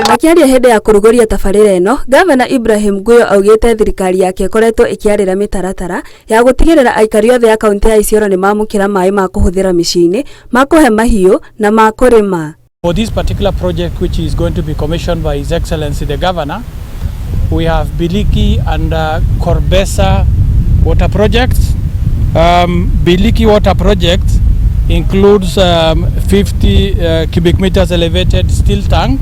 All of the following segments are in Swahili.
Akiaria hĩndĩ ya kũrugũria tabarĩra ĩno, Gavana Ibrahim Guyo augĩte thirikari yake ĩkoretwo ĩkĩarĩra mĩtaratara ya gũtigĩrĩra aikari othe ya kaunti ya Isiolo nĩ mamũkĩra maaĩ ma kũhũthĩra mĩciĩ-inĩ, ma kũhe mahiũ na ma kũrĩma. For this particular project, which is going to be commissioned by His Excellency the Governor, we have Biliqi and Korbesa water projects. Biliqi water project includes 50 cubic meters elevated steel tank,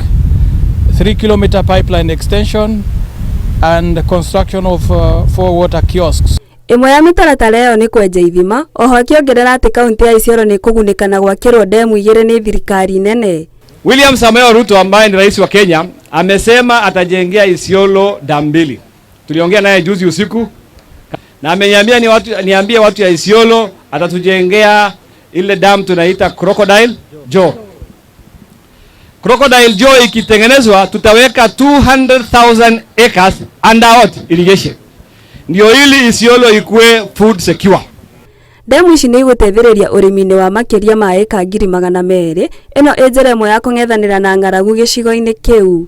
3-kilometer pipeline extension, and the construction of 4 water kiosks. Imwe ya mĩtaratara ĩyo nĩ kwenja ithima, oho akĩongerera atĩ kaunti ya Isiolo nĩ kũgunĩka na gwakĩrwo demu igĩrĩ nĩ thirikari nene. William Samoei Ruto ambaye ni rais wa Kenya amesema atajengea Isiolo damu mbili. Tuliongea naye juzi usiku na ameniambia niambie watu ya Isiolo atatujengea ile damu tunaita Crocodile Jaw. Crocodile Jaw ikitengenezwa tutaweka 200,000 acres under irrigation. Ndio ili Isiolo ikue food secure. Demu ici nĩ igũteithĩrĩria ũrĩmi-inĩ wa makĩria ma eka 200,000. Ĩno ĩ njĩra ĩmwe ya kũng'ethanĩra na ng'aragu gĩcigo-inĩ kĩu.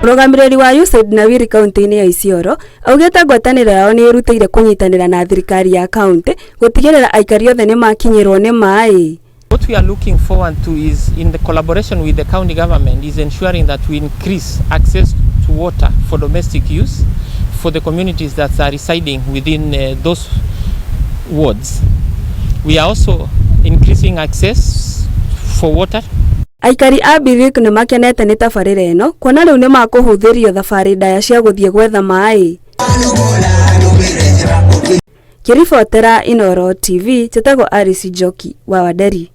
Mũrũgamĩrĩri wa USAID na wĩri kaunti-inĩ ya Isiolo augĩte ngwatanĩro yao nĩ ĩrutĩire kũnyitanĩra na thirikari ya kaunti gũtigĩrĩra aikari othe nĩ makinyĩrwo nĩ maaĩ. What we are looking forward to is, in the collaboration with the county government, is ensuring that we increase access to water for domestic use for the communities that are residing within those wards. We are also increasing access for water. Aikari a Biliqi nĩ makenete nĩ tabarĩra ĩno, kuona rĩu nĩ makũhũthĩrio thabarĩ ndaya cia gũthiĩ gwetha maaĩ. Kĩribotera Inooro TV, Chetagwo Arisi Joki wa Wanderi.